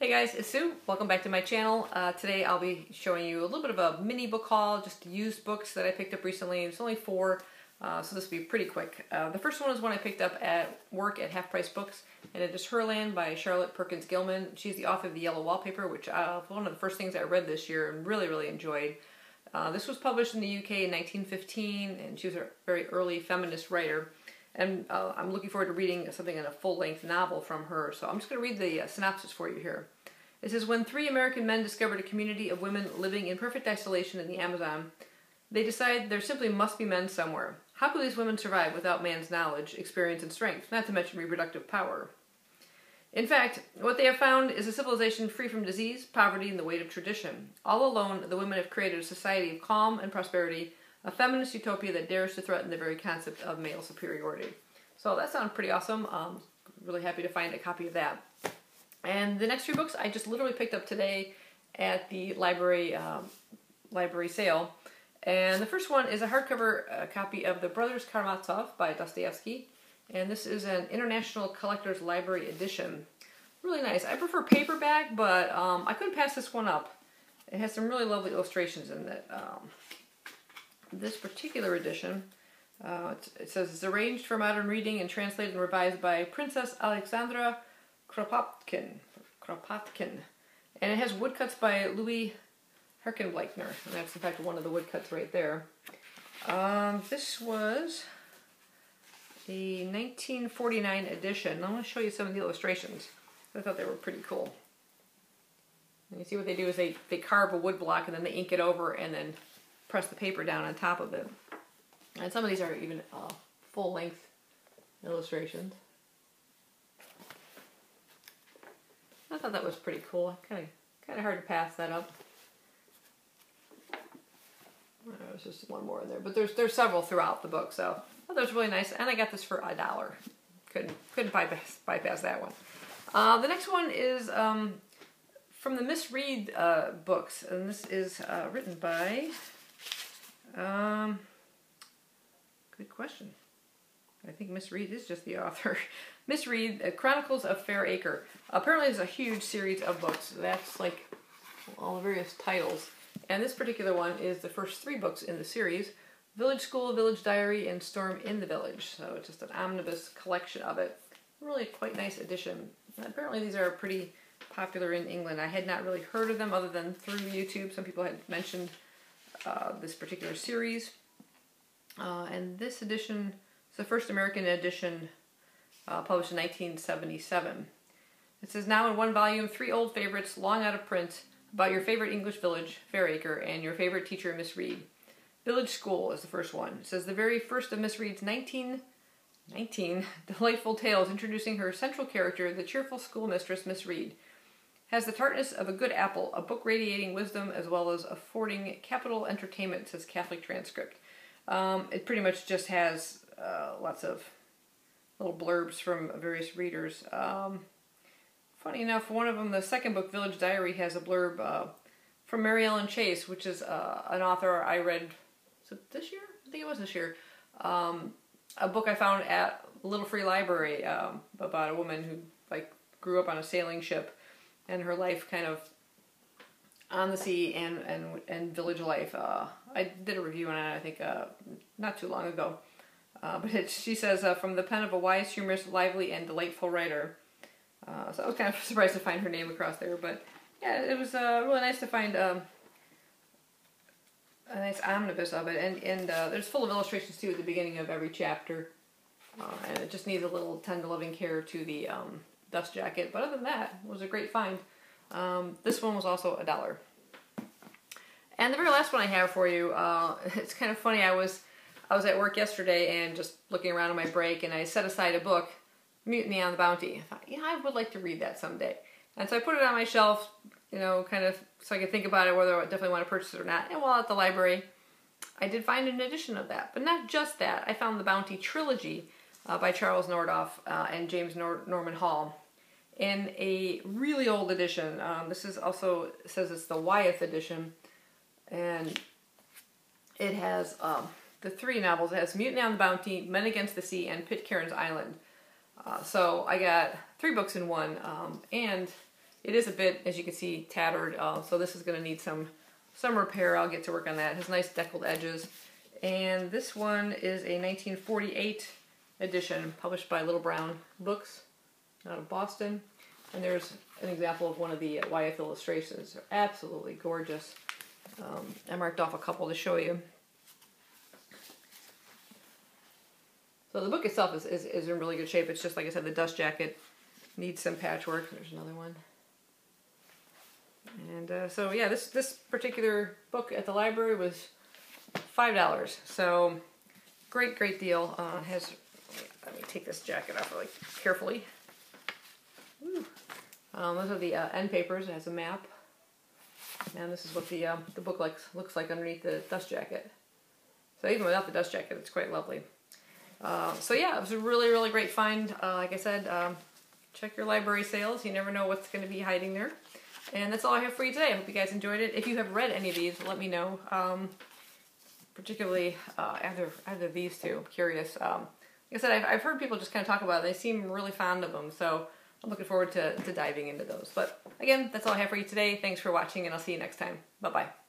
Hey guys, it's Sue. Welcome back to my channel. Today I'll be showing you a little bit of a mini book haul, just used books that I picked up recently. It's only 4, so this will be pretty quick. The first one is one I picked up at work at Half Price Books, and it is Herland by Charlotte Perkins Gilman. She's the author of The Yellow Wallpaper, which was one of the first things I read this year and really enjoyed. This was published in the UK in 1915, and she was a very early feminist writer. And I'm looking forward to reading something in a full-length novel from her. So I'm just going to read the synopsis for you here. It says, when 3 American men discovered a community of women living in perfect isolation in the Amazon, they decide there simply must be men somewhere. How could these women survive without man's knowledge, experience, and strength, not to mention reproductive power? In fact, what they have found is a civilization free from disease, poverty, and the weight of tradition. All alone, the women have created a society of calm and prosperity, a feminist utopia that dares to threaten the very concept of male superiority. So that sounds pretty awesome. Really happy to find a copy of that. And the next 3 books I just literally picked up today at the library sale. And the first one is a hardcover copy of The Brothers Karamazov by Dostoevsky. And this is an International Collector's Library edition. Really nice. I prefer paperback, but I couldn't pass this one up. It has some really lovely illustrations in it. This particular edition, it says it's arranged for modern reading and translated and revised by Princess Alexandra Kropotkin. And it has woodcuts by Louis Herkenbleichner. And that's in fact one of the woodcuts right there. This was a 1949 edition. I'm going to show you some of the illustrations. I thought they were pretty cool. And you see what they do is they carve a wood block and then they ink it over and then press the paper down on top of it. And some of these are even full-length illustrations. I thought that was pretty cool. Kind of hard to pass that up. There's just one more in there, but there's several throughout the book, so I thought that was really nice. And I got this for $1. Couldn't bypass that one. The next one is from the Miss Read books, and this is written by. Good question. I think Miss Read is just the author. Miss Read, Chronicles of Fair Acre. Apparently there's a huge series of books. That's like all the various titles. And this particular one is the first 3 books in the series. Village School, Village Diary, and Storm in the Village. So it's just an omnibus collection of it. Really quite nice edition. And apparently these are pretty popular in England. I had not really heard of them other than through YouTube. Some people had mentioned this particular series. And this edition is the first American edition published in 1977. It says, now in one volume, 3 old favorites, long out of print, about your favorite English village, Fairacre, and your favorite teacher, Miss Read. Village School is the first one. It says, the very first of Miss Read's 19 delightful tales introducing her central character, the cheerful schoolmistress, Miss Read. Has the tartness of a good apple, a book radiating wisdom, as well as affording capital entertainment, says Catholic Transcript. It pretty much just has lots of little blurbs from various readers. Funny enough, one of them, the second book, Village Diary, has a blurb from Mary Ellen Chase, which is an author I read, was it this year? I think it was this year. A book I found at Little Free Library about a woman who grew up on a sailing ship and her life kind of on the sea and village life. I did a review on it, I think, not too long ago. But she says, from the pen of a wise, humorous, lively, and delightful writer. So I was kind of surprised to find her name across there. But yeah, it was really nice to find a nice omnibus of it. And there's full of illustrations, too, at the beginning of every chapter. And it just needs a little tender loving care to the dust jacket. But other than that, it was a great find. This one was also $1. And the very last one I have for you, it's kind of funny. I was at work yesterday and just looking around on my break, and I set aside a book, Mutiny on the Bounty. I thought, I would like to read that someday. And so I put it on my shelf, kind of so I could think about it, whether I definitely want to purchase it or not. And while at the library, I did find an edition of that. But not just that. I found the Bounty Trilogy by Charles Nordhoff and James Norman Hall in a really old edition. This is also, it says it's the Wyeth edition. And it has the 3 novels. It has Mutiny on the Bounty, Men Against the Sea, and Pitcairn's Island. So I got 3 books in one, and It is a bit, as you can see, tattered, so this is going to need some repair. I'll get to work on that. It has nice deckled edges. And this one is a 1948 edition published by Little Brown Books out of Boston. And there's an example of one of the Wyeth illustrations. They're absolutely gorgeous. I marked off a couple to show you. So the book itself is in really good shape. It's just, like I said, the dust jacket needs some patchwork. There's another one. And so yeah, this particular book at the library was $5. So great deal. Let me take this jacket off really carefully. Woo. Those are the end papers. It has a map. And this is what the book looks like underneath the dust jacket. So even without the dust jacket, it's quite lovely. So yeah, it was a really great find. Like I said, check your library sales. You never know what's going to be hiding there. And that's all I have for you today. I hope you guys enjoyed it. If you have read any of these, let me know. Particularly either of these two. I'm curious. Like I said, I've heard people just kind of talk about it. They seem really fond of them, so I'm looking forward to diving into those. But again, that's all I have for you today. Thanks for watching, and I'll see you next time. Bye-bye.